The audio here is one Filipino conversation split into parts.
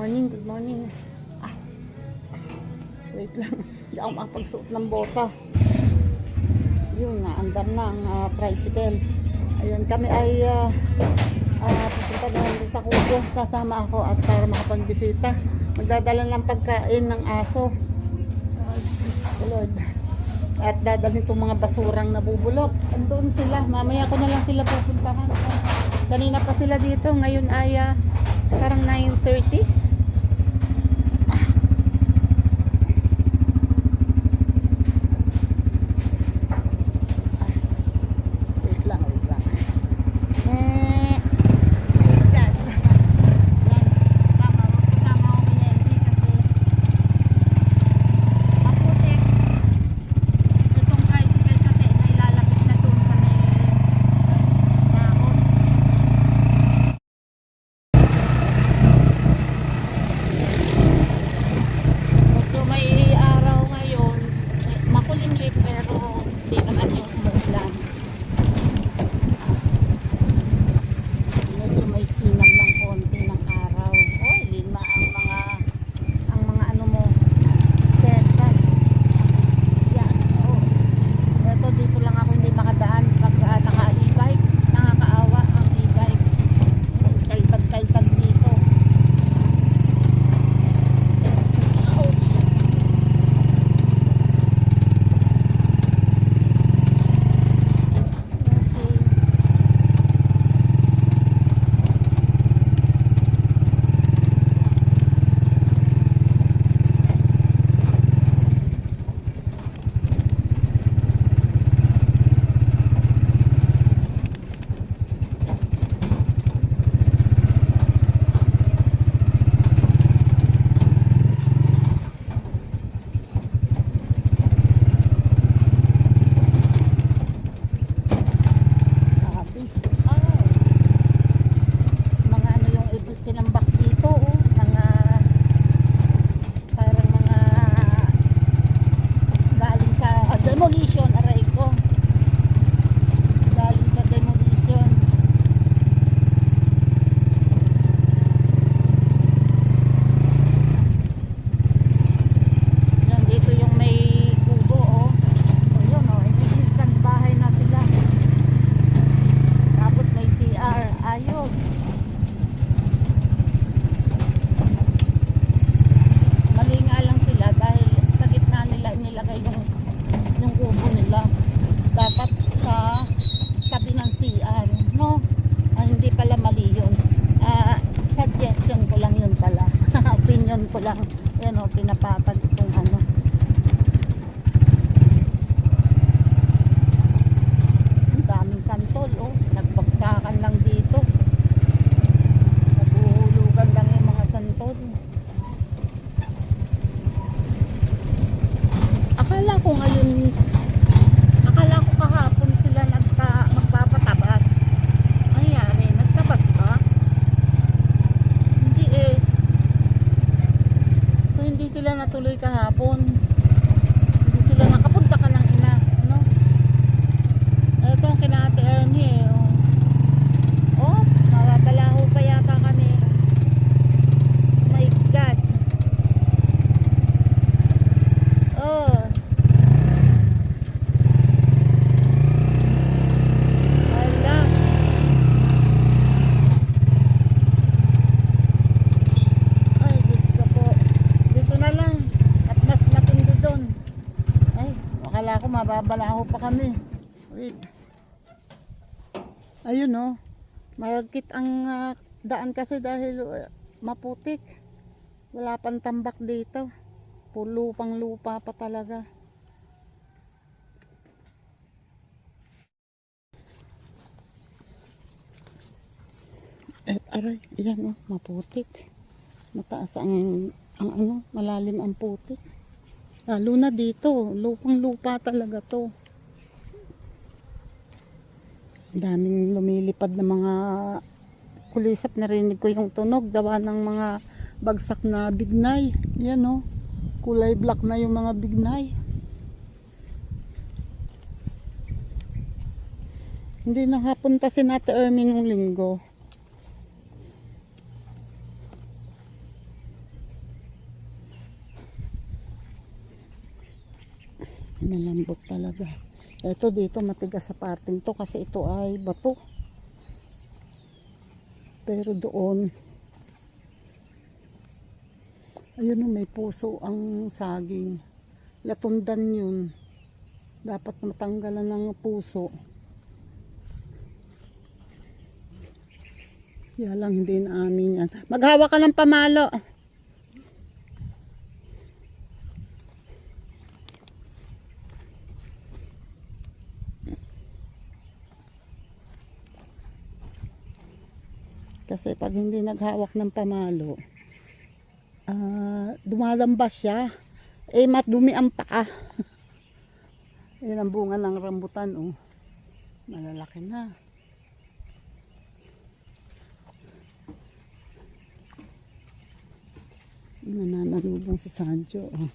morning, good morning. Ah, wait lang. Hindi ako makapagsuot ng bota. Yun, naandar na ang tricycle. Ayan, kami ay pupunta na sa Kubo. Sasama ako at para makapagbisita. Magdadala ng pagkain ng aso. Lord. At dadalhin itong mga basurang nabubulok. Andun sila. Mamaya ko na lang sila pupuntahan. Kanina pa sila dito. Ngayon ay parang 9:30. Ko lang, yan o, pinapatag itong ano. Ang daming santol, oh, nagbagsakan lang dito, naguhulugan lang yung mga santol. Akala ko kahapon sila magpapatabas. Ayari, nagtabas ba? Hindi sila natuloy kahapon. Hindi sila nakapunta ka ng ina, ano? Ito ang kina Ate Ernie, oh. Oops, mawabalaho pa yata kami. Oh my God. Oh. Wala. Akala ko mababalaho pa kami. Wait. Ayun oh. Malagkit ang daan kasi dahil maputik. Wala pang tambak dito. Lupang lupa pa talaga. Aray, yan oh, maputik. Mataas ang ano, malalim ang putik. Lalo na dito, lupang lupa talaga to. Daming lumilipad na mga kulisap, narinig ko yung tunog, gawa ng mga bagsak na bignay. Yan o, kulay black na yung mga bignay. Hindi nakapunta si Ate Ermi nung linggo. Ito dito matigas sa parting to kasi ito ay bato. Pero doon, ayun o, may puso ang saging. Latundan yun. Dapat matanggalan ng puso. Kaya lang hindi na amin yan. Maghawa ka ng pamalo. Kasi pag hindi naghawak ng pamalo, dumalambas siya. Matdumi ang paa. Ayan ang bunga ng rambutan, oh. Malalaki na. Nananalubong si Sancho, oh.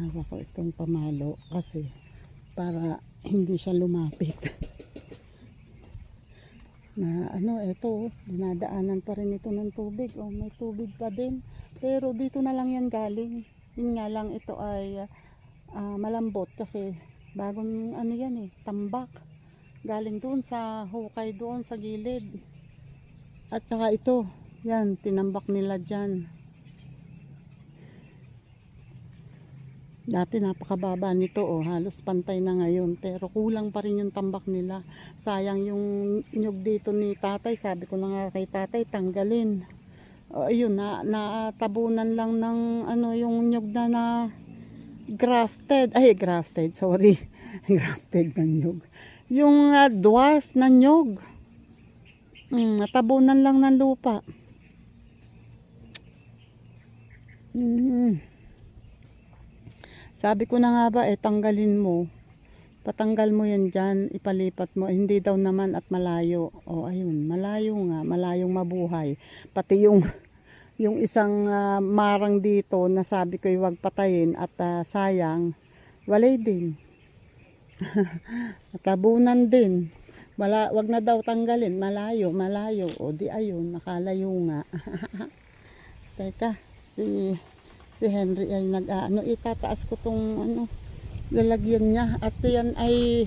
Hawak ko itong pamalo kasi para hindi siya lumapit. Na ito, dinadaanan pa rin ito ng tubig. Oh, may tubig pa din. Pero dito na lang yan galing. Yun nga lang, ito ay malambot kasi bagong yan tambak. Galing doon sa hukay doon sa gilid. At saka ito, yan, tinambak nila dyan. Dati napakababa nito, oh, halos pantay na ngayon, pero kulang pa rin yung tambak nila. Sayang yung nyug dito ni tatay, sabi ko na nga kay tatay tanggalin. Ayun, natabunan lang ng yung nyug na grafted, sorry. Grafted na nyug. Yung dwarf na nyug. Natabunan lang ng lupa. Sabi ko na nga ba, tanggalin mo. Patanggal mo yan dyan, ipalipat mo. Hindi daw naman at malayo. Ayun, malayo nga, malayong mabuhay. Pati yung isang marang dito na sabi ko wag patayin at sayang, walay din. Natabunan din. Wag na daw tanggalin, malayo. O di ayun, nakalayo nga. Teka, si Henry ay itataas ko tong lalagyan niya at yan ay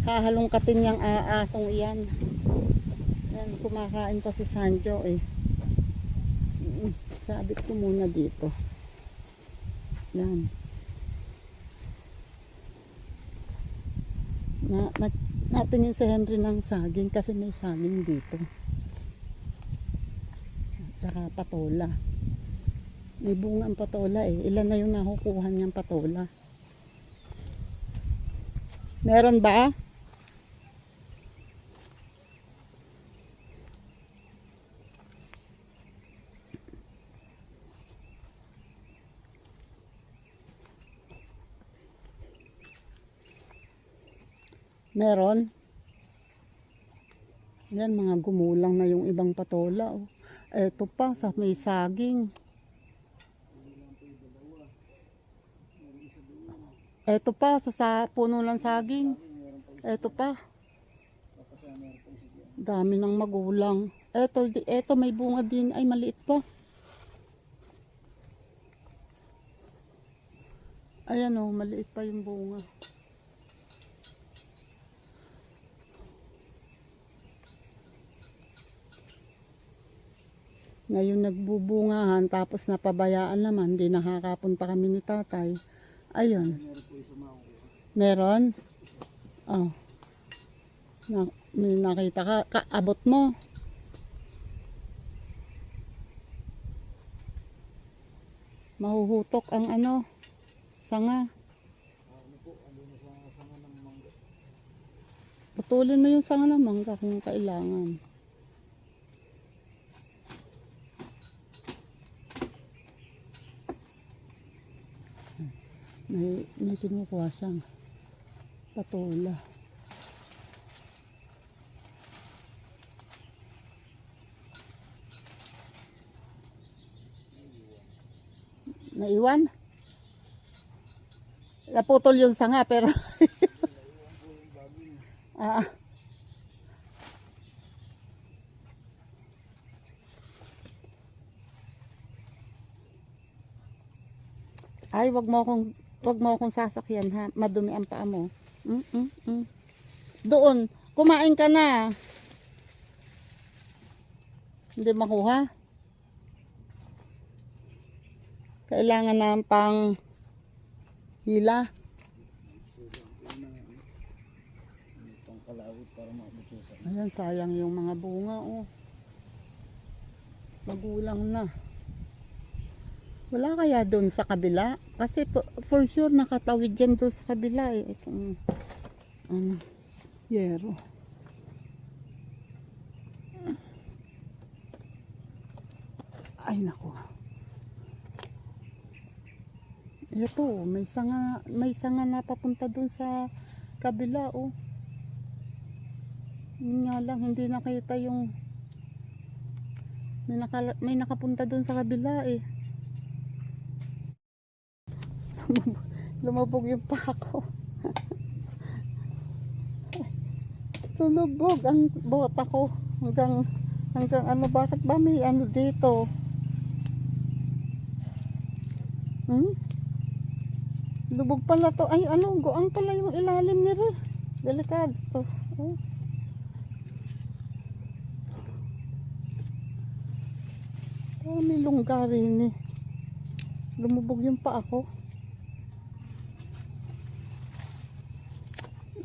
hahalongkatin niyang asong iyan. Yan, kumakain pa si Sancho sabit ko muna dito. Yan. Natingin si Henry ng saging kasi may saging dito. At saka patola. May bunga ang patola Ilan na yung nakukuha niyang patola? Meron ba? Meron? Yan, mga gumulang na yung ibang patola. Ito pa, sa may saging. Ito pa, sa puno ng saging. Ito pa. Dami ng magulang. Ito may bunga din. Ay, maliit pa. Ayan maliit pa yung bunga. Ngayon nagbubungahan, tapos napabayaan naman, di nakakapunta kami ni tatay. Ayun. Meron? May nakita ka, abot mo. Mahuhutok ang sanga. Putulin mo yung sanga ng mangga kung kailangan. May kinukuha siyang patola. Naiwan? Naputol yung sanga pero ay, wag mo akong Huwag mo akong sasakyan ha. Madumi ang paa mo. Doon. Kumain ka na. Hindi makuha. Kailangan na pang hila. Ayan, sayang yung mga bunga, oh. Magulang na. Wala kaya doon sa kabila? Kasi for sure nakatawid dyan doon sa kabila, eh. Itong, ano, yero. Ay, naku. Ito, may sanga na papunta doon sa kabila, oh. Yun nga lang, hindi nakita yung may nakapunta doon sa kabila, eh. Lumabog yung paa ko. Tulubog ang bota ko hanggang ano, bakit ba may ano dito? Lubog pala to. Ay, ano, goang pala yung ilalim nila. Delikado to. Oh. Oh, may lungga rin, eh. Lumubog yung paa ko.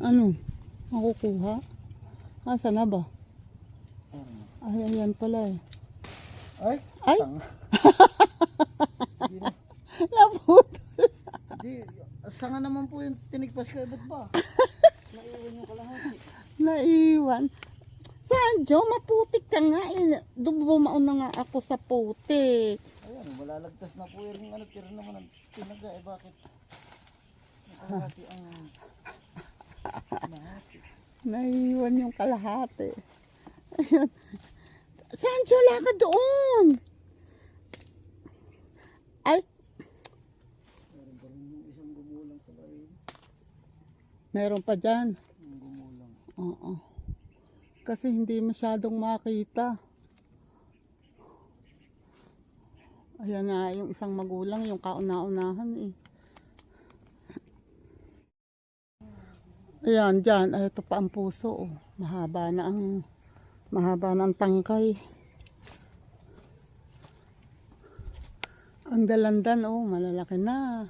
Ano? Makukuha? Asa na ba? Ay, ayan pala, eh. Ay? Ay? Labot. Hindi, sanga naman po yung tinigpas ko. Ba't ba? Naiwan yung kalahati. Naiwan. Saan, Jo? Maputik ka nga, eh. Dubumaon na nga ako sa putik. Ayan, malalagtas na po yung ano, tira naman ang tinaga. Eh, bakit? Kalahati ang nahati. Naiwan yung kalahati. Ayan. Saan, Jo? Lakad doon. Ay. Meron pa rin yung isang gumulang sa barin. Meron pa dyan. Yung gumulang. Oo. Kasi hindi masyadong makita. Ayan na yung isang magulang, yung kauna-unahan, eh. Ayan, dyan. Ay, ito pa ang puso, oh. Mahaba na ang tangkay. Ang dalandan, oh, malalaki na.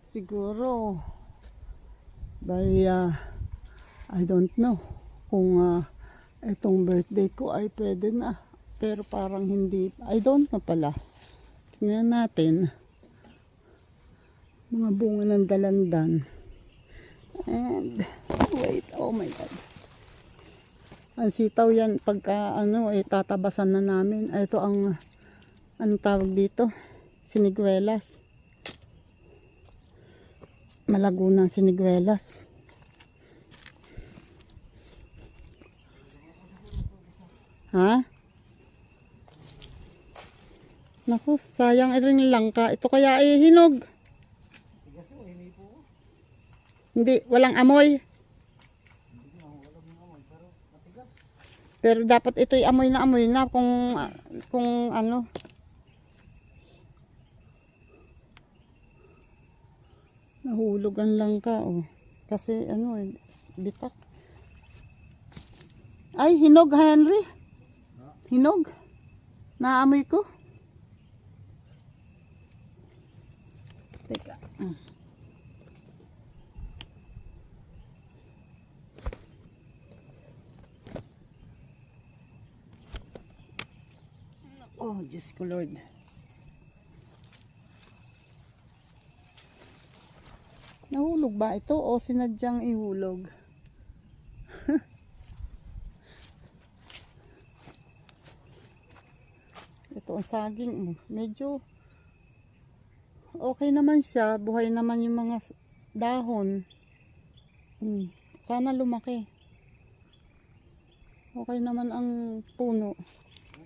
Siguro. By, I don't know kung itong birthday ko ay pwede na. Pero parang hindi. I don't know pala. Tingnan natin. Mga bunga ng dalandan. And, wait, oh my God. Ang sitaw yan, pagka ano, tatabasan na namin. Ito ang, anong tawag dito? Siniguelas. Malago ng siniguelas. Ha? Naku, sayang rin langka. Ito kaya ay hinog. Tigas o, hindi po. Hindi, walang amoy. Hindi na, walang amoy, pero matigas. Pero dapat ito'y amoy na kung ano. Nahulog ang langka, oh. Kasi ano, bitak. Ay, hinog, Henry. Hinog. Naamoy ko. Teka. Oh, Diyos ko Lord. Nahulog ba ito o sinadyang ihulog? Ito ang saging. Medyo okay naman siya. Buhay naman yung mga dahon. Sana lumaki. Okay naman ang puno.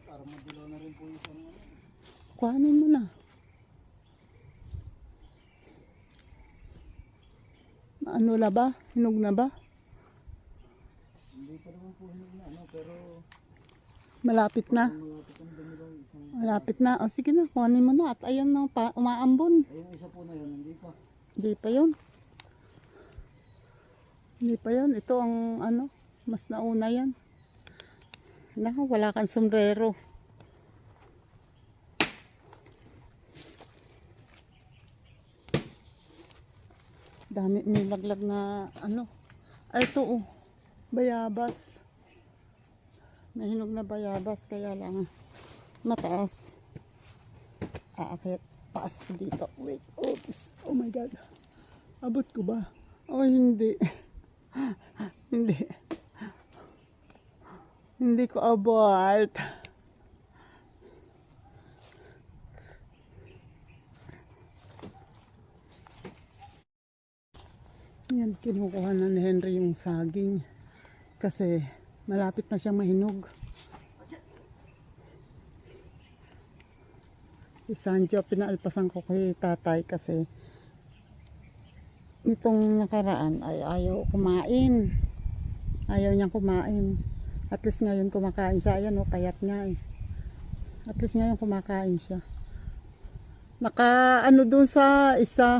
Para madilaw na rin po yung ano. Kuhanin mo na. Ano na ba? Hinog na ba? Hindi pa naman po hinog na ano, pero Malapit na. malapit ang dumilaw isang. Malapit na. O sige na, kuhanin mo na. At ayan na, umaambon. Ay, yung isa po na yun, hindi pa. Hindi pa yun. Hindi pa yun. Ito ang ano, mas nauna yan. Naku, wala kang sombrero. Dami nilaglag na ano. Ay, ito oh. Bayabas. Nahinog na bayabas. Kaya lang mataas. Aakit. Paas ko dito. Wait. Oops. Oh my God. Abot ko ba? Oh, hindi. Hindi. Hindi ko abot. Yan, kinukuha na ni Henry yung saging. Kasi malapit na siyang mahinog. Si Sanjo, pinaalpasan ko kay tatay kasi itong nakaraan ay ayaw kumain. Ayaw niyang kumain. At least ngayon kumakain siya. Ayan o, payat nga eh. At least ngayon kumakain siya. Naka ano dun sa isa.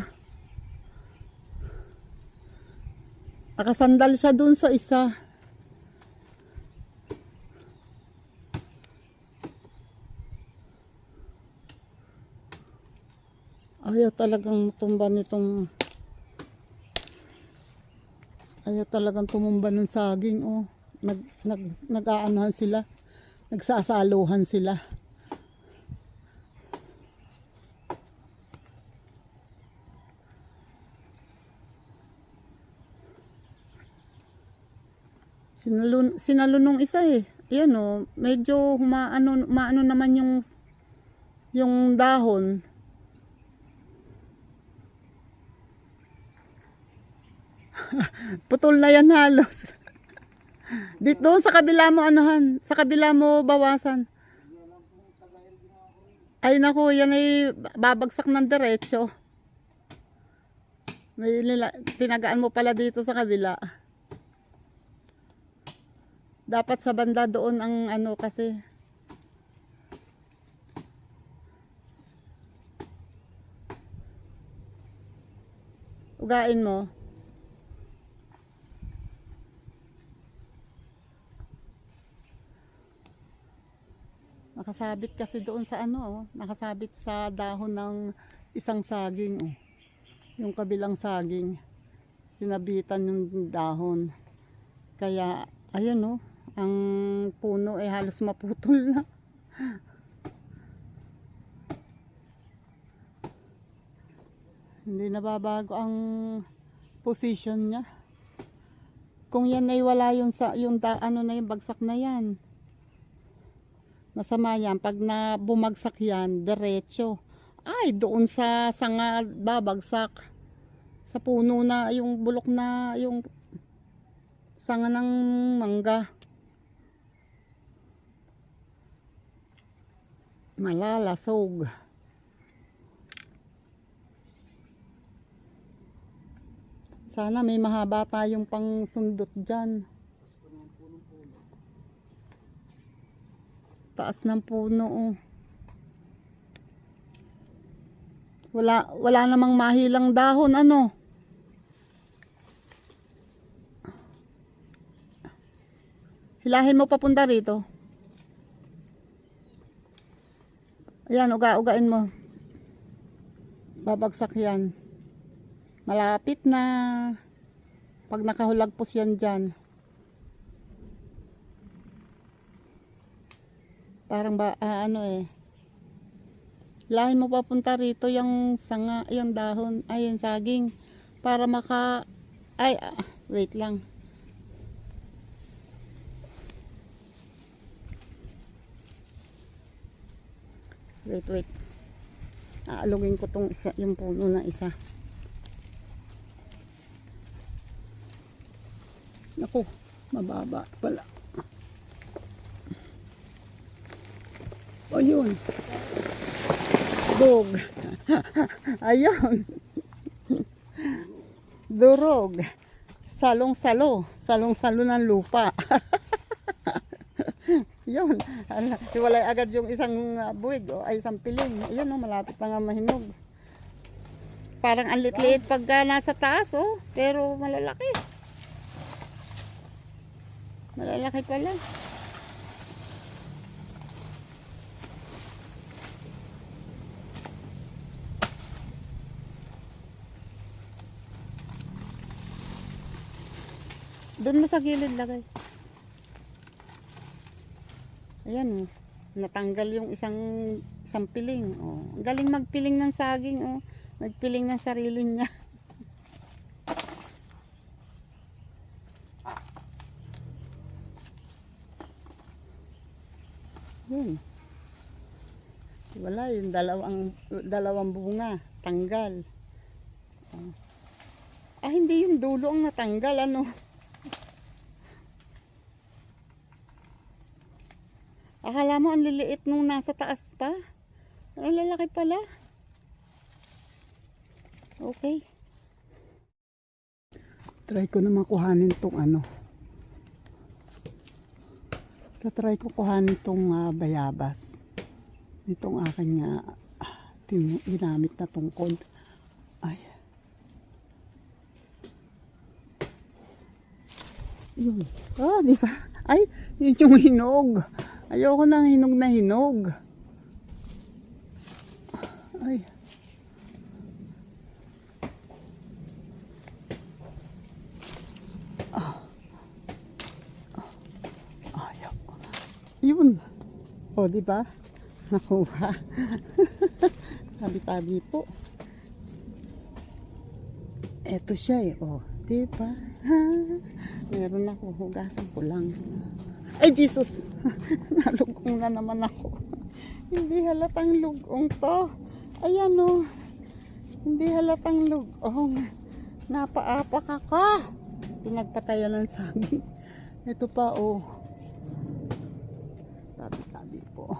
Nakasandal siya dun sa isa. Ayaw talagang tumba nitong ayaw talagang tumumba ng saging oh. Nag-aanohan sila. Nagsasaluhan sila. Sinalunong isa eh. Ayan oh, medyo maano naman yung dahon. Putol na yan halos. Dito doon sa kabila mo anuhan, sa kabila mo bawasan. Ay naku, yan ay babagsak ng diretso. May tinagaan mo pala dito sa kabila. Dapat sa banda doon ang ano kasi. Ugain mo. Nakasabit kasi doon sa ano, oh. Nakasabit sa dahon ng isang saging. Oh. Yung kabilang saging. Sinabitan yung dahon. Kaya, ayan oh, ang puno ay halos maputol na. Hindi nababago ang position niya. Kung yan ay wala yung ano na yung bagsak na yan. Masama yan. Pag na bumagsak yan, diretso. Ay, doon sa sanga babagsak. Sa puno na, yung bulok na, yung sanga ng mangga. Malalasog. Sana may mahaba tayong pang sundot dyan. Taas ng puno oh. Wala namang mahilang dahon ano. Hilahin mo papunta rito. Ayan, ugain mo. Babagsak yan. Malapit na. Pag nakahulagpos yan dyan. Parang ba, ano eh. Lahin mo papunta rito yung sanga, yung dahon, ay yung saging. Para wait lang. Wait. Aalugin ko tong isa, yung puno na isa. Naku, mababa pala. Ayun. Dog. Ayun. Durog. Salong-salo. Salong-salo ng lupa. Yun. Hiwalay agad yung isang buwig o ay isang piling. Ayun, malapit na nga mahinog. parang ang liit-liit pagka nasa taas, oh. Pero malalaki. Malalaki pala. Doon mo sa gilid lagay. Ayan, oh. Natanggal yung isang piling. Oh. Ang galing magpiling ng saging. Oh. Nagpiling ng sarili niya. Yun. Wala yung dalawang bunga. Tanggal. Oh. Ah, hindi yung dulo ang natanggal. Ano? Akala mo ang liliit nung nasa taas pa. Pero lalaki pala. Okay. Try ko naman kuhanin tong ano. Tatry ko kuhanin tong bayabas. Itong aking ginamit na tungkod. Ay. Yun. Oh, di ba? Ay, yun yung hinog. Ayoko ng hinog na hinog. Ay. Ayaw. Yun. O, di ba? Nakuha. Tabi-tabi po. Eto siya eh. O, di ba? Meron ako. Hugasan ko lang. Ay, Jesus! Nalugong na naman ako. Hindi halatang lugong to. Ayan o. Hindi halatang lugong. Napaapak ako. Pinagpatayan ng saging. Ito pa o. Tabi-tabi po.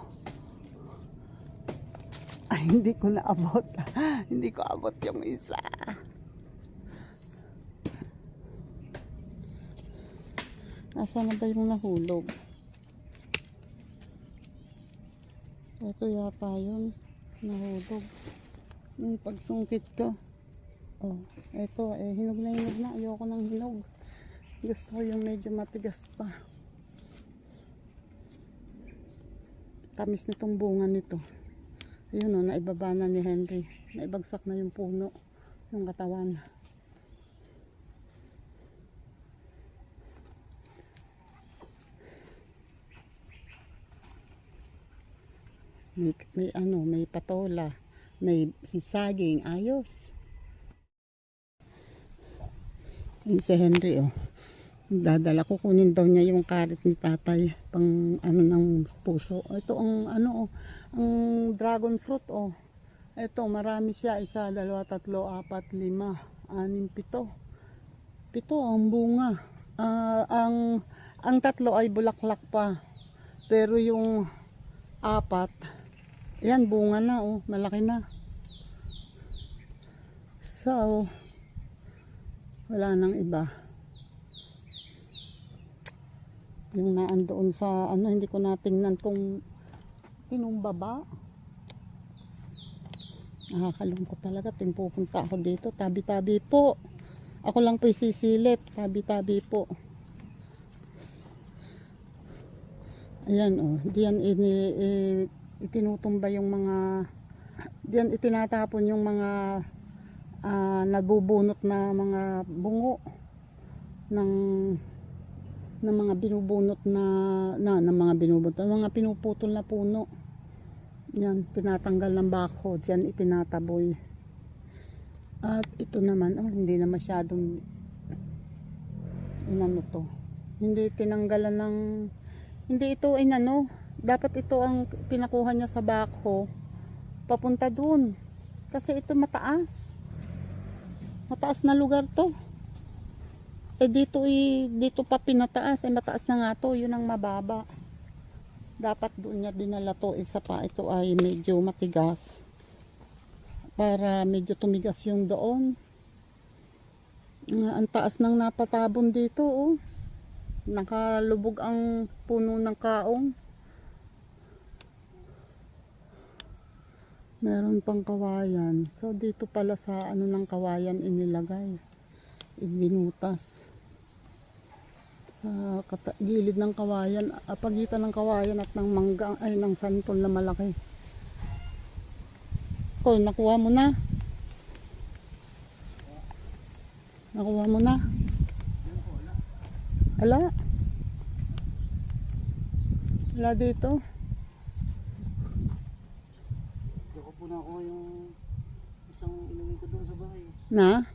Ay, hindi ko naabot. Hindi ko abot yung isa. Nasaan na ba yung nahulog? Ito yata yun. Nahulog. Yung pagsungkit ko. Oh, ito. Hinog na hinog na. Ayoko ng hinog. Gusto ko yung medyo matigas pa. Tamis nitong bunga nito. Ayun o, naibaba na ni Henry. Naibagsak na yung puno. Yung katawan. May patola, may saging, ayos. Yun si Henry oh. Dadala ko, kunin daw niya yung karit ni tatay pang ano ng puso. Ito ang ano oh, ang dragon fruit oh. Ito marami siya, 1, 2, 3, 4, 5, 6, 7. 7 ang bunga. Ang 3 ay bulaklak pa. Pero yung 4 yan, bunga na oh, malaki na. So, wala nang iba. Yung naandoon sa, ano, hindi ko natingnan tong tinumbaba. Nakakalungkot talaga, pupunta ako dito. Tabi-tabi po. Ako lang po isisilip. Tabi-tabi po. Ayan oh, diyan itinutumba yung mga, diyan itinatapon yung mga nabubunot na mga bungo ng mga binubunot ng mga pinuputol na puno. Yan, tinatanggal ng bako, diyan itinataboy. At ito naman, oh, hindi na masyadong inano to. Hindi tinanggalan ng, hindi ito inano. Dapat ito ang pinakuha niya sa bako papunta dun kasi ito mataas na lugar to dito pa pinataas mataas na nga to, yun ang mababa. Dapat doon niya dinala to, isa pa ito ay medyo matigas para medyo tumigas yung doon. Ang taas ng napatabon dito oh. Nakalubog ang puno ng kaong. Meron pang kawayan. So dito pala sa ano ng kawayan inilagay. Ibinutas. Sa gilid ng kawayan, pagitan ng kawayan at ng mangga ay ng santol na malaki. Koy, nakuha mo na. Nakuha mo na. Ala. Wala dito. Doko po na ako yung isang inuwi ko doon sa bahay. Na?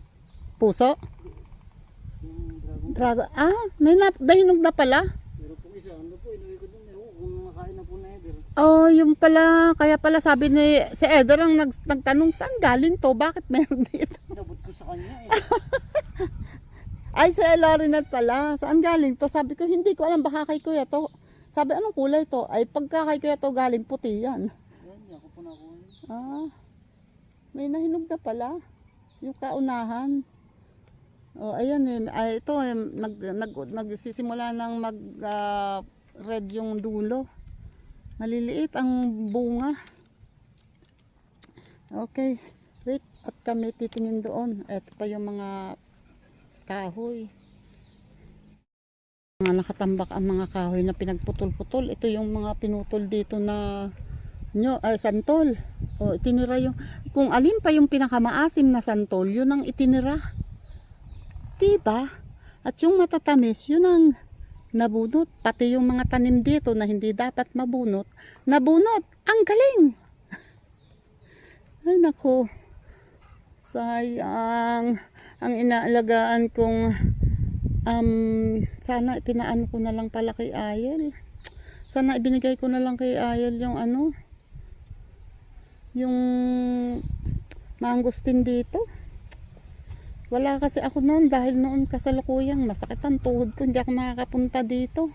Puso? Yung dragon. Drago. Ah, may dahinog na pala. Pero kung isa, ano po, inuwi ko doon. Ewan kung nakakain na po na Eder. Oh, yung pala, kaya pala sabi ni si Eder ang nagtanong saan galing to? Bakit meron dito? Inabot ko sa kanya eh. Ay, si Elarinat pala. Saan galing to? Sabi ko, hindi ko alam, baka kay kuya to. Sabi, anong kulay to? Ay, pagka kay kuya to galing puti yan. Yan, di ako po na ako. Ah, may nahinog na pala. Yung kaunahan. Oh, ayan eh. Ay, ito eh, nagsisimula ng red yung dulo. Maliliit ang bunga. Okay. Wait. At kami titingin doon. Ito pa yung mga kahoy. Mga nakatambak ang mga kahoy na pinagputol-putol. Ito yung mga pinutol dito na santol. O, itinira yung, kung alin pa yung pinakamaasim na santol, yun ang itinira. Diba? At yung matatamis, yun ang nabunot. Pati yung mga tanim dito na hindi dapat mabunot, nabunot. Ang galing! Ay naku. Sayang. Ang inaalagaan kong sana itinaan ko na lang pala kay Ayel. Sana ibinigay ko na lang kay Ayel yung ano, yung mangustin dito. Wala kasi ako noon dahil noon kasalukuyang masakit ang tuhod ko, hindi ako nakakapunta dito.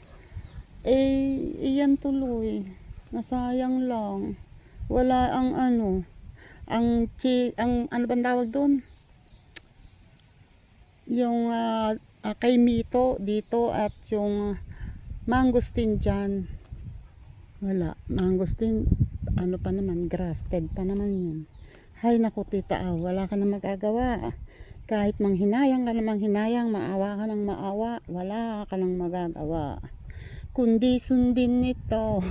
Iyan tuloy. Nasayang lang. Wala ang ano, ang ano bang tawag doon? Yung kay Mito dito at yung mangustin dyan. Wala. Mangustin, ano pa naman, grafted pa naman yun. Hay naku tita, wala ka na magagawa. Kahit manghinayang ka na manghinayang, maawa ka ng maawa, wala ka nang magagawa. Kundi sundin nito.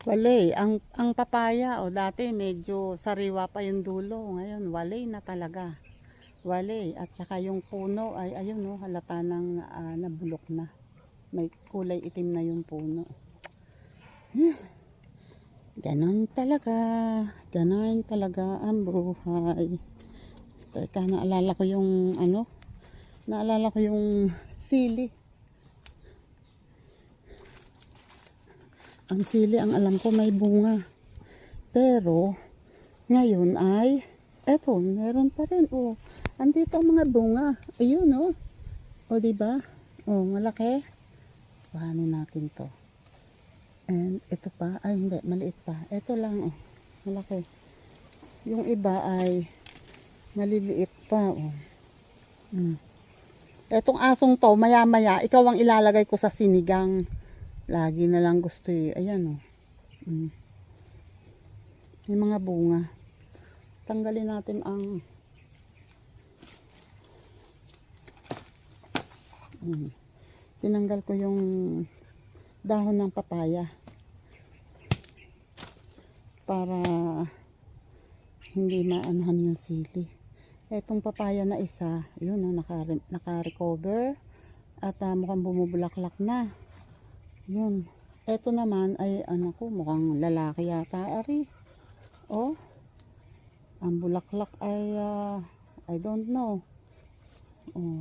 Walay, ang papaya dati medyo sariwa pa yung dulo, ngayon walay na talaga. Walay, at saka yung puno ay ayun halata nang nabulok na. May kulay itim na yung puno. Ganon talaga. Ganon talaga ang buhay. Teka, naalala ko yung sili. Ang sili, ang alam ko may bunga. Pero, ngayon ay, eto, meron pa rin. Andito ang mga bunga. Ayun, O, diba? Malaki. Kuhanin natin to. And, ito pa. Ay, hindi. Maliit pa. Ito lang, malaki. Yung iba ay maliliit pa, Etong asong to, maya-maya, ikaw ang ilalagay ko sa sinigang. Lagi na lang gusto Ayan, May mga bunga. Tanggalin natin ang tinanggal ko yung dahon ng papaya para hindi maanahan yung sili. Etong papaya na isa, yun naka-recover at mukhang bumubulaklak na. Yun. Eto naman ay mukhang lalaki yata ari. Ang bulaklak ay I don't know.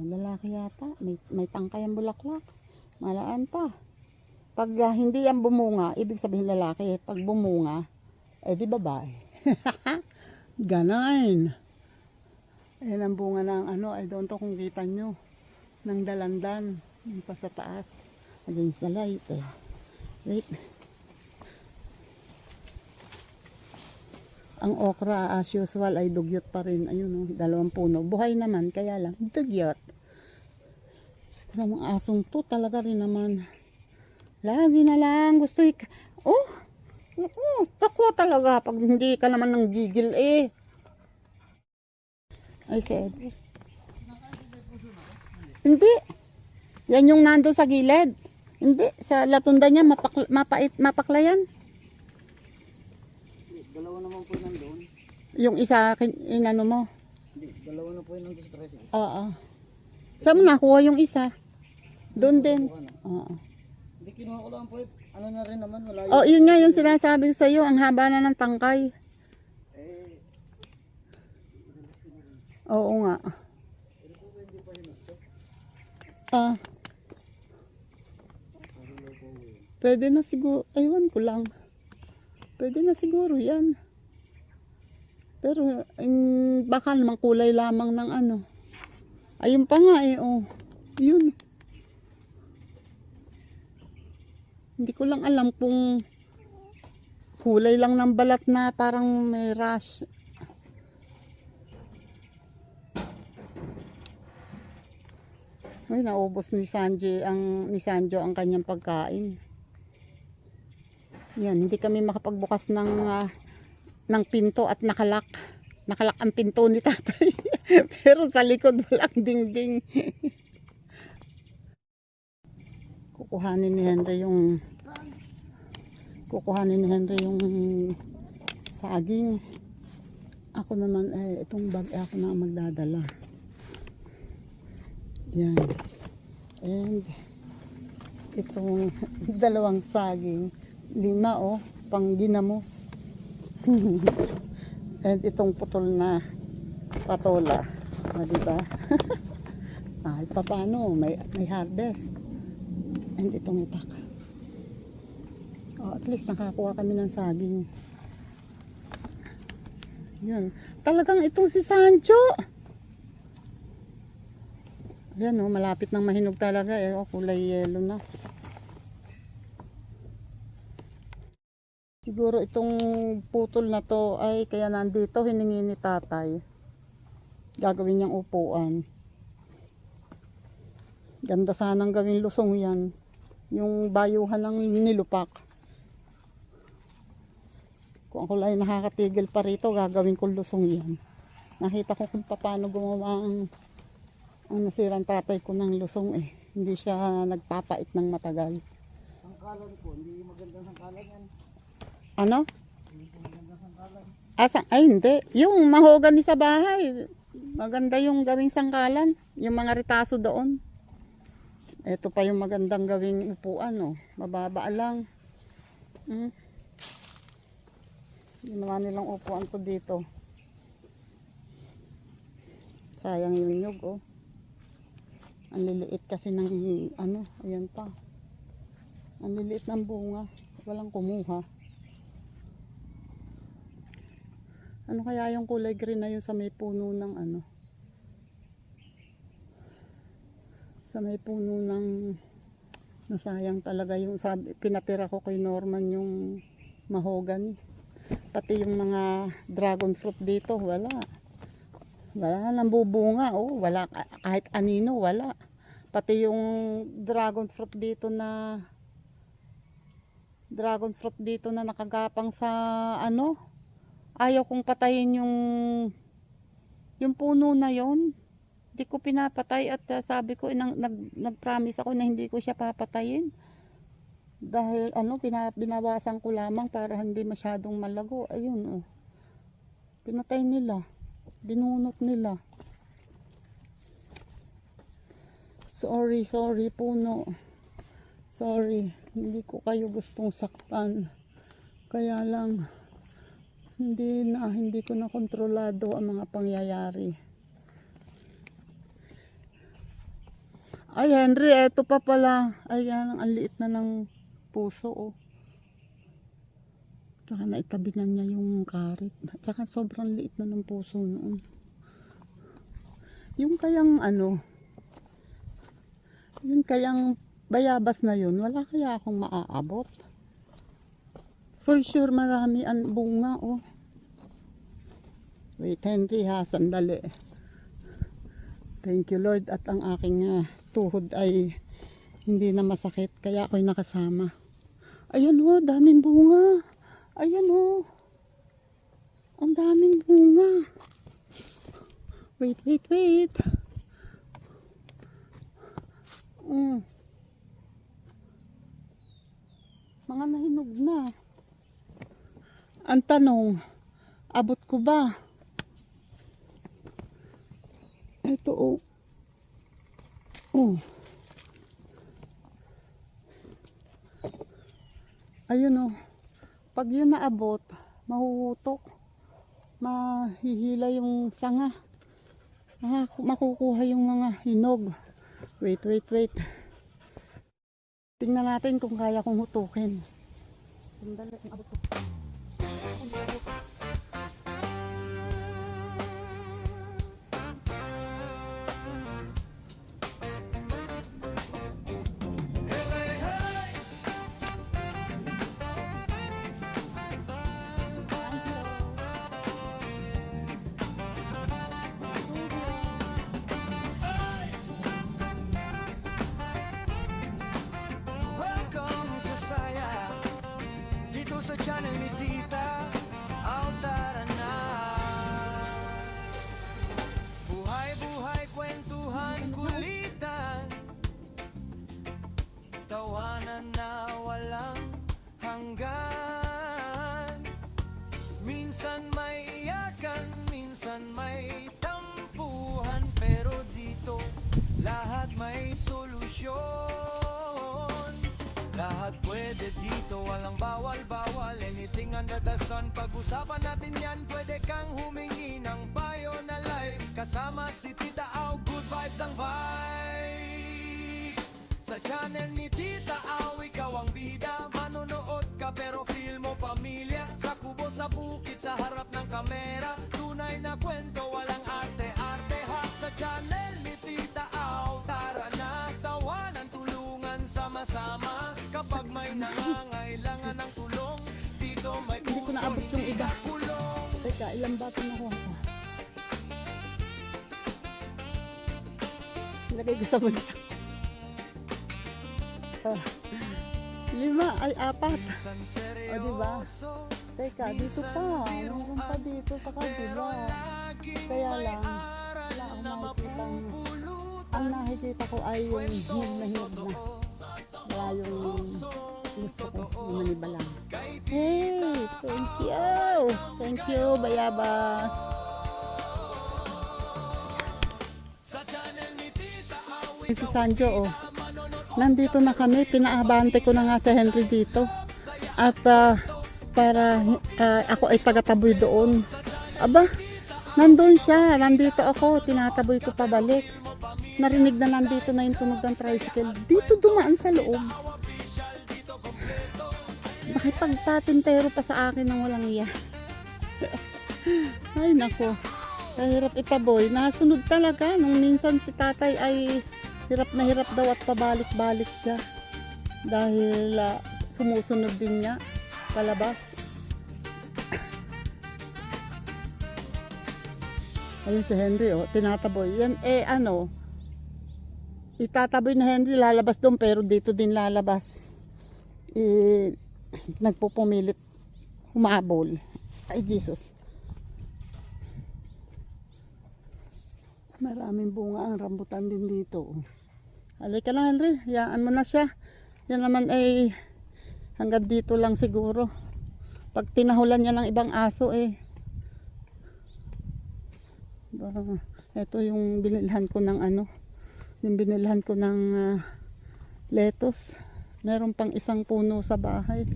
Lalaki yata. May tangkay ang bulaklak. Malaan pa. Pag hindi yan bumunga, ibig sabihin lalaki. Pag bumunga, di babae. Ganon. Ayan ang bunga ng I don't know kung kita nyo. Ng dalandan. Yung pa sa taas. Against the light. Wait. Ang okra as usual ay dugyot pa rin. Ayun dalawang puno. Buhay naman, kaya lang dugyot. Siguro mga asong to talaga rin naman. Lagi na lang gusto oh, takwa talaga pag hindi ka naman nang gigil eh. Ay, si Eddie. Hindi. Yan yung nando sa gilid. Hindi, sa latunda niya mapaklayan. Dalawa naman po nandun. Yung isa inano mo. Hindi, dalawa na po yun nandun sa tricycle. Oo. Saan mo nakuha yung isa? Doon din. Oo. Hindi, kinuha ko lang po. Ano na rin naman, wala Oh, yun nga yung sinasabi ko sa iyo, ang haba na ng tangkay. Eh, Oo nga. Ah. Pwede na siguro, aywan ko lang. Pwede na siguro yan. Pero baka naman kulay lamang ng ano. Ayun pa nga eh, oh. Yun. Hindi ko lang alam kung kulay lang ng balat na parang may rash. Ay, naubos ni Sanjo ang kanyang pagkain. Yan, hindi kami makapagbukas ng pinto at nakalak. Nakalak ang pinto ni tatay. Pero sa likod walang dingding. Kukuhanin ni Henry yung saging. Ako naman itong bag ako na ang magdadala. Yan. And itong dalawang saging. 5 pang ginamos. And itong putol na patola. Diba? Paano? May harvest. And itong itak. At least nakakuha kami ng saging. Yun. Talagang itong si Sancho. Yan malapit nang mahinog talaga kulay yellow na. Siguro itong putol na to ay kaya nandito hiningi ni tatay. Gagawin niyang upuan. Ganda sanang gawing lusong yan. Yung bayuhan ng nilupak. Kung ako lang nakakatigil pa rito, gagawin ko lusong yan. Nakita ko kung paano gumawa ang nasirang tatay ko ng lusong eh. Hindi siya nagpapait ng matagal. sangkalan po, hindi magandang sangkalan yan. Ano? Hindi po magandang sangkalan. Ay hindi. Yung mahogany sa bahay. Maganda yung gawing sangkalan. Yung mga ritaso doon. Ito pa yung magandang gawing upuan. Mababa lang. Ginawa nilang upuan ko dito. Sayang yung nyug Ang liliit kasi ng ayan pa. Ang liliit ng bunga. Walang kumuha. Ano kaya yung kulay green na yun sa may puno ng sa may puno ng nasayang talaga yung pinatira ko kay Norman yung mahogany. Pati yung mga dragon fruit dito, wala nang bubunga, wala kahit anino, wala. Pati yung dragon fruit dito na nakagapang sa ayaw kong patayin yung puno na yon. Hindi ko pinapatay at sabi ko nag-promise ako na hindi ko siya papatayin. Dahil binawasan ko lamang para hindi masyadong malago. Ayun pinatay nila. Binunot nila. Sorry puno. Sorry. Hindi ko kayo gustong saktan. Kaya lang hindi ko na kontrolado ang mga pangyayari. Ay Henry, eto pa pala. Ayan, ang liit na ng puso Tsaka naitabi na niya yung karit. Tsaka sobrang liit na ng puso noon. Yung kayang yung kayang bayabas na yun, wala kaya akong maaabot. For sure marami ang bunga Wait Henry ha, sandali. Thank you Lord at ang aking tuhod ay hindi na masakit. Kaya ako'y nakasama. Ayan ho, daming bunga. Ayan ho. Ang daming bunga. Wait. Mga nahinog na. Ang tanong, abot ko ba? Ito oh. Ayun oh. Pag yun naabot, mahuhutok. Mahihila yung sanga. Makukuha yung mga hinog. Wait. Tingnan natin kung kaya kong hutukin. Sandali, abot ko. Sa channel ni Tita Altara na. Buhay, kwentuhan, kulitan, tawanan na walang hanggan. Minsan may iyakan, minsan may tampuhan, pero dito lahat may solusyon. Lahat pwede dito, walang bawal-bawal. Anything under the sun, pag-usapan natin yan. Pwede kang humingi ng payo na life. Kasama si Tita Au, good vibes ang vibe. Sa channel ni Tita Au, ikaw ang bida. Manonood ka pero feel mo pamilya. Sa kubo, sa bukid, sa harap ng kamera. Tunay na kwento, walang arte-arte ha. Sa channel ni Tita Au, tara na. Tawanan, tulungan, sama-sama. Kapag may nangangailangan ng tulong, dito may Hindi ko naabot yung iba. kulong. Teka, ilang bato na ko. Lagay ko sa bulsa. 5 ay 4. O diba? Teka, dito pa. Meron pa dito sa kabila. Kaya lang, wala akong makikita. Ang nakikita ko ay yung hinog na hinog na. Wala yung gusto ko, lumaniba lang. Hey, thank you! Thank you, Bayabas! Si Sanjo, oh. Nandito na kami, pinaabante ko na nga si Henry dito. At para ako ay tagataboy doon. Aba, nandun siya, nandito ako, tinataboy ko pabalik. Narinig na nandito na yung tunog ng tricycle. Dito dumaan sa loob. Nakipagpatintero pa sa akin ng walang iya. Ay nako, kahirap itaboy. Nasunod talaga. Nung minsan si tatay ay hirap na hirap daw at pabalik-balik siya. Dahil sumusunod din niya palabas. Ayun si Henry, oh, tinataboy. Yan, itataboy na Henry, lalabas doon, pero dito din lalabas. Nagpupumilit, humabol. Ay, Jesus. Maraming bunga ang rambutan din dito. Halika na, Henry, hayaan mo na siya. Yan naman ay hanggang dito lang siguro. Pag tinahulan niya ng ibang aso, ito yung binilhan ko ng yung binilhan ko ng lettuce. Meron pang isang puno sa bahay.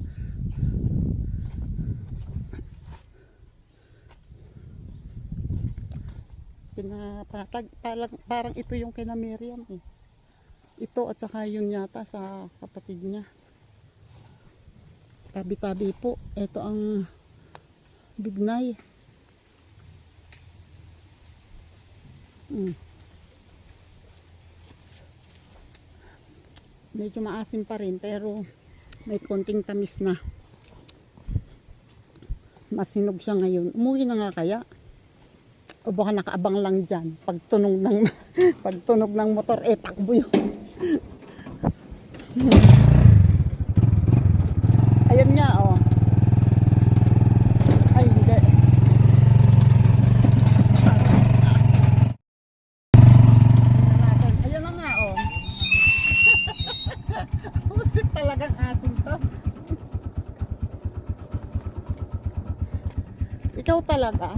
Pinapatag, parang ito yung kina Miriam eh. Ito at saka yun yata sa kapatid niya. Tabi-tabi po. Ito ang bignay. Medyo maasim pa rin pero may konting tamis na. Mas hinog siya ngayon. Umuwi na nga kaya? O baka nakaabang lang dyan. Pagtunog ng motor, takbo yun. Ayan nga, oh. Ay, hindi. Ayan na nga, oh. Pusit talagang asin to. Ikaw talaga.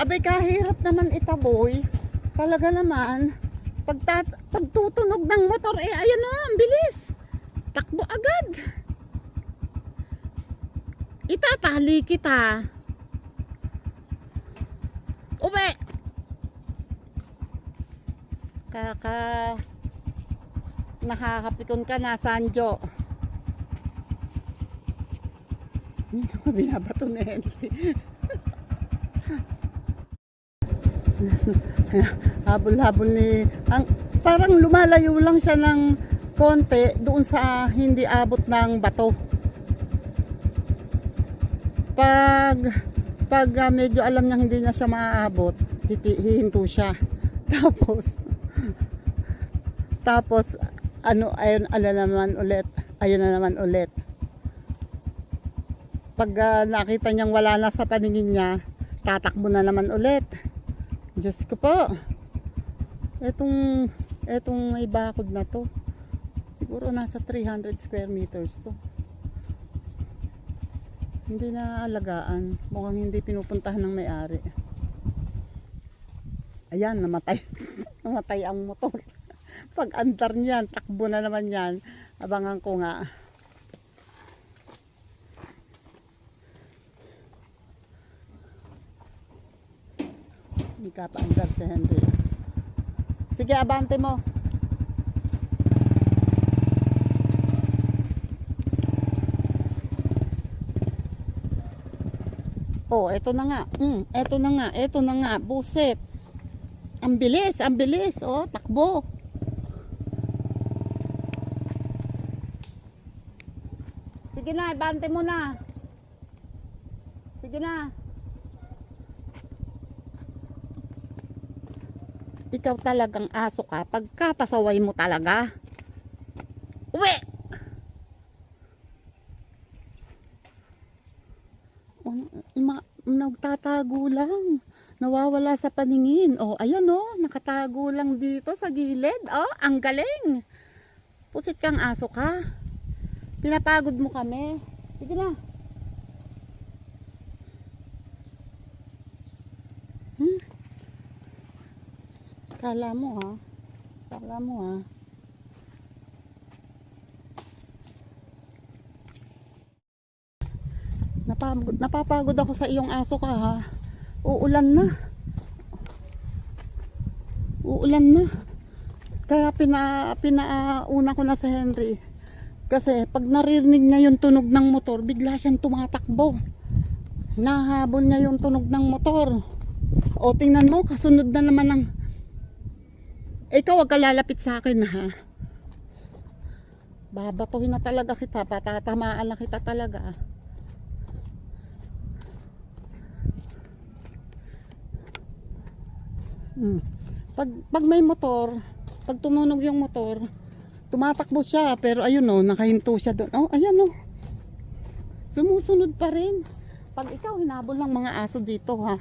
Abay, kahirap naman itaboy. Talaga naman. Pagtutunog ng motor, eh, ayan na, ang bilis. Takbo agad. Itatali kita. Uwe! Nakakapikon ka na, Sanjo. Hindi ko binabato ni Henry. Habol-habol ni parang lumalayo lang siya ng konti doon sa hindi abot ng bato. Pag medyo alam niya hindi na siya maaabot, hihinto siya. Tapos ayun na naman ulit. Pag nakita niyang wala na sa paningin niya, tatakbo na naman ulit. Diyos ko po. Etong may bakod na to, siguro nasa 300 square meters to. Hindi na alagaan. Mukhang hindi pinupuntahan ng may-ari. Ayan, namatay. Namatay ang motor. Pag andar niyan, takbo na naman yan. Abangan ko nga. Hindi ka pa andar si Henry. Sige, abante mo. Oh, eto na nga. Eto na nga. Buset. Ang bilis. Oh, takbo. Sige na, abante mo na. Sige na. Ikaw talagang aso ka. Pagkapasaway mo talaga. Uwi! Nagtatago lang. Nawawala sa paningin. Oh, ayan oh. Nakatago lang dito sa gilid. Oh, ang galing. Pusit kang aso ka. Pinapagod mo kami. Sige na. Kala mo ha. Napapagod ako sa iyong aso ka ha. Uulan na. Kaya pinauna ko na sa Henry. Kasi pag naririnig niya yung tunog ng motor, bigla siyang tumatakbo. Nahabol niya yung tunog ng motor. O tingnan mo, kasunod na naman ng... Ikaw, wag ka lalapit sa akin ha. Babatuhin na talaga kita. Patatamaan na kita talaga. Pag may motor, pag tumunog yung motor, tumatakbo siya, pero ayun oh, nakahinto siya doon. Oh, ayan oh. Sumusunod pa rin. Pag ikaw hinabol ng mga aso dito ha.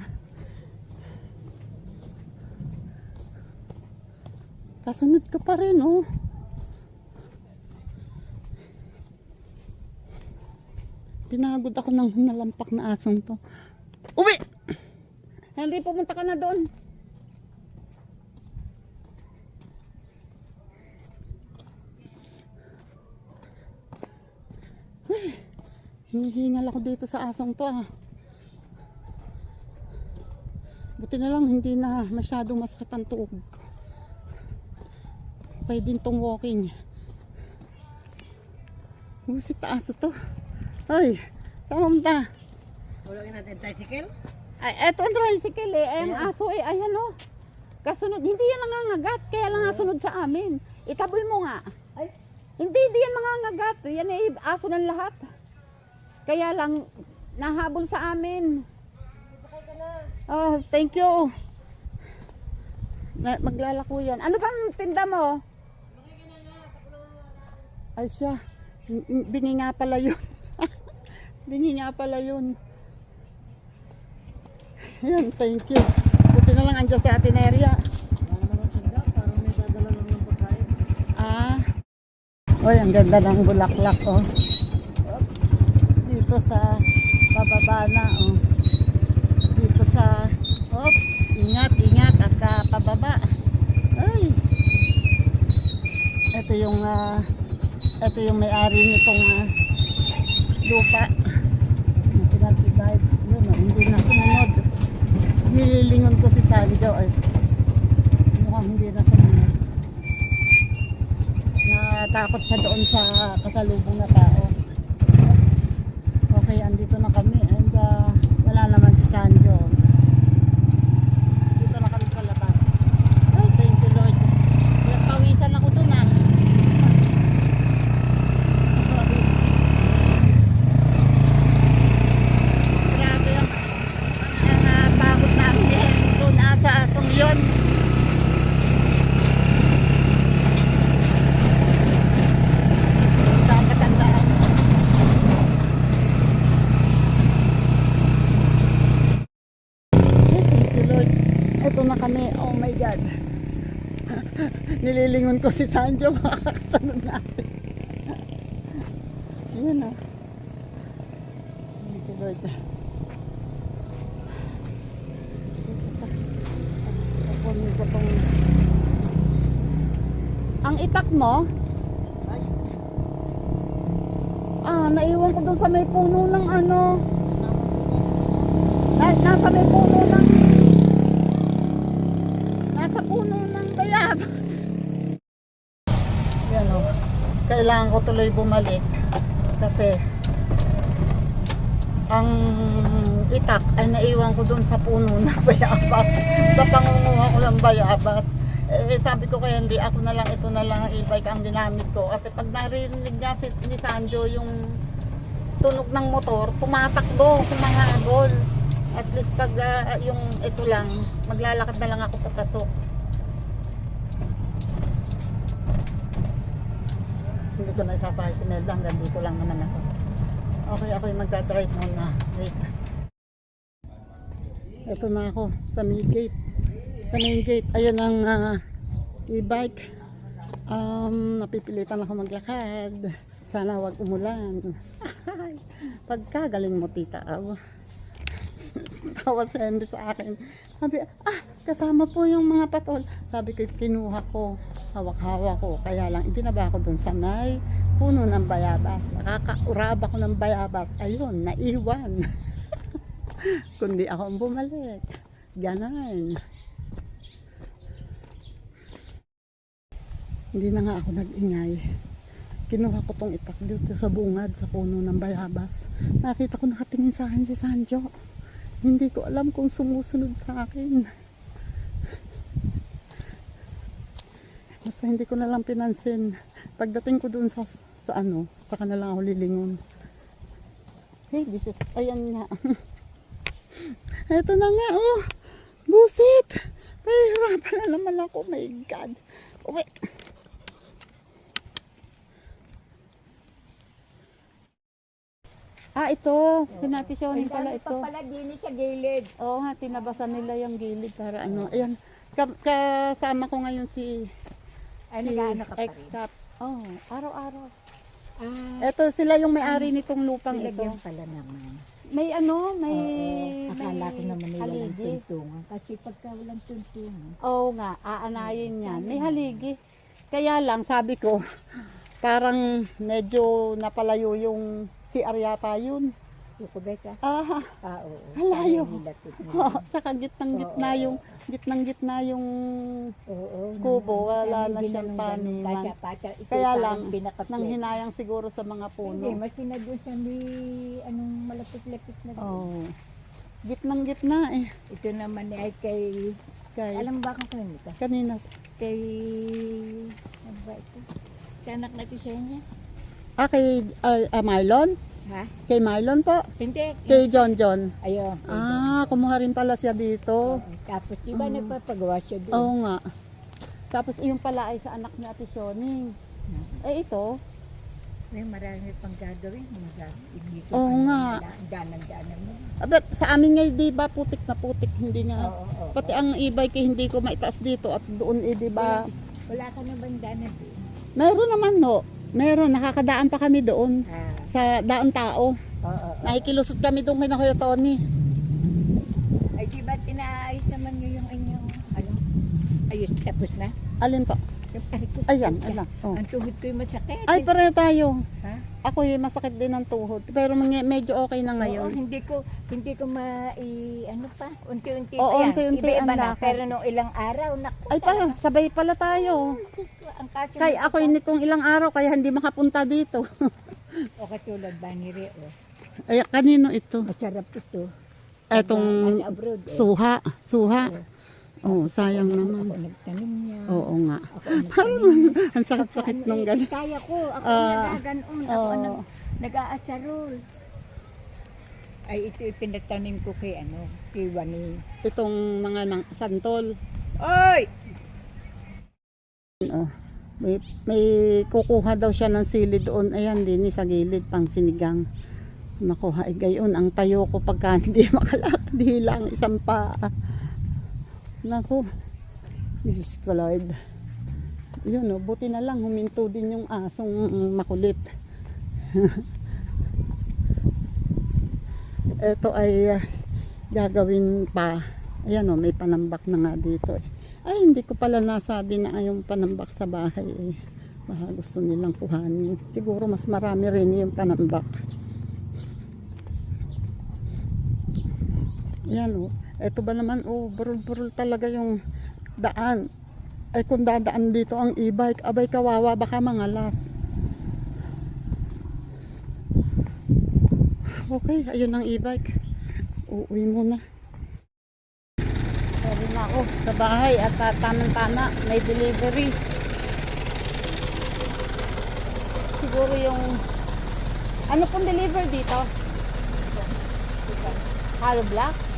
Kasunod ka pa rin oh. Pinagod ako ng nalampak na asong to. Uwi! Henry, pumunta ka na doon. Hinihingal ako dito sa asong to ah. Buti na lang hindi na masyadong masakit ang tuog. Okay din tong walking. Busit na aso to. Ay, saan pumunta? Tulogin natin tricycle? Ay, eto ang tricycle eh. Ay, ang aso eh. Ayan o. Kasunod. Hindi yan nangangagat. Kaya lang nasunod sa amin. Itaboy mo nga. Ay. Hindi yan nangangagat. Yan eh, aso ng lahat. Kaya lang, nahabol sa amin. Oh, thank you. Maglalako yan. Ano bang tinda mo? Ay siya. Bingi nga pala yun. Bingi nga pala yun. Ayan, thank you. Buti na lang andyan sa Atineria. Wala naman ang tinda, parang may dadala lang ng pagkain. Ah. Uy, ang ganda ng bulaklak, oh. Oops. Dito sa bababa na, oh. Dito sa, oops, ingat, ingat, at pababa. Ay. Ito yung may-ari nitong lupa. Yung sinag-divide. Yun, oh, hindi na sumunod. Nililingon ko si Sanjo, ay. Mukhang hindi na sumunod. Natakot siya doon sa kasalubong na tao. Okay, andito na kami and wala naman si Sanjo. Dito na kami sa labas. Ay, thank you Lord. Pawisan ako doon ah. Grabe ang pagod namin doon sa Asungyon. Ito na kami, oh my God. Nililingon ko si Sanjo, makakasunod natin. Ayan o. Thank you Lord. Kukunin ko tong... Ang itak mo? Ay, Naiwan ko doon sa may puno ng ano. kasama po ko. Nasa may puno ng... Nasa puno ng bayabas. Yan o. Kailangan ko tuloy bumalik. Kasi ang itak ay naiwan ko dun sa puno ng bayabas. Sa pangunguha ko ng bayabas. Sabi ko kaya hindi ako na lang, ito na lang ang e-bike ang ginamit ko. Kasi pag narinig niya ni Sanjo yung tunog ng motor, tumatakbo, sumahabol. At least pag yung ito lang, maglalakad na lang ako papasok. Hindi ko na isasakay si Melda, hanggang dito lang naman ako. Okay, ako yung magdadrive muna. Wait. Ito na ako sa main gate. Sa main gate, ayun ang e-bike. Napipilitan ako maglakad. Sana wag umulan. Pagkagaling mo tita. Tawa si Henry sa akin. Sabi, kasama po yung mga patol. Sabi ko, kinuha ko. Hawak-hawak ko. Kaya lang, ibinaba ko dun sa may puno ng bayabas. Nakakaurab ako ng bayabas. Ayun, naiwan. Kundi ako ang bumalik. Ganon. Hindi na nga ako nag-ingay. Kinuha ko tong itak dito sa bungad, sa puno ng bayabas. Nakita ko nakatingin sa akin si Sanjo. Hindi ko alam kung sumusunod sa akin. Basta hindi ko na lang pinansin. Pagdating ko dun sa kanila ako lilingon. Hey, Jesus. Ayan nga. Eto na nga, oh. Busit. Nahihirapan na naman ako. My God. Uwi. Ito. Pinatisyonin pala ito. Pala din sa gilid. Oo nga, tinabasan nila yung gilid para ano. Ayan. Kasama ko ngayon si Nag-ano ka pa rin? ex-cap. Oh, araw-araw. Ah, Ito sila yung may-ari nitong lupang ito. nilagyan pala naman. May may Oo, akala ko naman nila walang haligi. tuntungan. Kasi pagka walang tuntungan, Oo nga, aanayin yan. May haligi. Kaya lang, sabi ko, parang medyo napalayo yung si Aryata yun. kukubay ka. Oo. Ayaw Halayo. nila tutulungan. Oh, tsaka gitnang-gitna yung Oo. kubo, wala na siyang paniman. Kaya lang, nang hinayang siguro sa mga Hindi, puno. mas doon sa may anong malapit-lapit na doon. Oh. Gitnang-gitna eh. Ito naman ay kay, Kay, alam ba kung kanino ka? kanina. Kay, ano ba ito? Sa anak natin siya niya? Kay Marlon? Ha? Kay Marlon po? Hindi. Kay John. Ayun. nga, kumuha rin pala siya dito. Tapos di ba nagpapagawa siya doon? Oo nga. Tapos yung pala ay sa anak ni Ate Shoning. Eh ito, May marami pang gagawin. Hindi ko Oo nga. Danan-danan mo. abet, sa amin nga di ba putik na putik, hindi nga. Oo. Pati ang e-bike eh, hindi ko maitaas dito at doon eh, di ba? Wala ka na bang danan doon? Meron naman no. Meron, nakakadaan pa kami doon. Ah, Sa daan tao. oo. Nakikilusot kami doon kay na Kuya Tony. Ay, di ba tinaayos naman nyo yung inyong, ayos, tapos na? Alin pa? Yung ko. Ayan, ayan. Oh. Ang tuhod ko yung masakit. Ay, pareho tayo. Ha? Ako yung masakit din ng tuhod. Pero medyo okay na Oo, ngayon. hindi ko ano pa, unti-unti Oo, pa yan. unti-unti Iba-iba ang na, lakad. pero nung ilang araw, naku, Ay, parang sabay pala tayo. ang kasya Kaya ako nitong ilang araw, kaya hindi makapunta dito. o katulad ba ni Reo, Ay, kanino ito? masarap ito. Etong Nasa abroad, suha. Oh, sayang Ako naman. nagtanim niya. Oo nga. Ako ang Parang nagtanim. ang sakit-sakit Ano, nung gano'n. Kaya ko, ako Ah, nagaganon, ako oo. nag-aasarol. Ay, ito ipinatanim ko kay kay Wani. Itong mga santol. Oy! Oh, may kukuha daw siya ng sili doon. Ayan din sa gilid pang sinigang. Nakuha ay gayon ang tayo ko pagka hindi makalakad lang isang paa. Naku. Diyos ko Lord. Yun oh, buti na lang huminto din yung asong makulit. Ito ay gagawin pa. Ayan oh, may panambak na nga dito eh. Ay, hindi ko pala nasabi na yung panambak sa bahay eh. Baka gusto nilang kuhanin. Siguro mas marami rin yung panambak. Yan oh. Ito ba naman oh, burol-burol talaga yung daan. Ay kung dadaan dito ang e-bike, abay kawawa baka mangalas. Okay, ayun ang e-bike. Uuwi muna. Sabi na ako sa bahay at tamang-tama may delivery. Siguro yung ano pong deliver dito? Hollow block?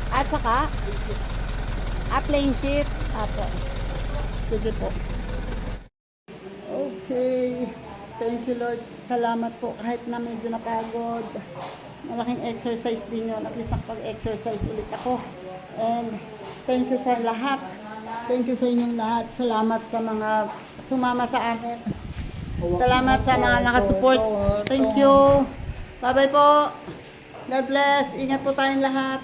At saka plain sheet. Apo. Sige po. Okay. Thank you Lord. Salamat po kahit na medyo napagod. Malaking exercise din yun. At least nakapag-exercise ulit ako. And thank you sa lahat. Thank you sa inyong lahat. Salamat sa mga sumama sa akin. Salamat sa mga nakasupport. Thank you. Bye-bye po. God bless. Ingat po tayong lahat.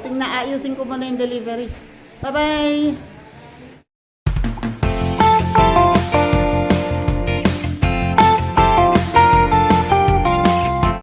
Tingnan, ayusin ko muna yung delivery. Bye-bye.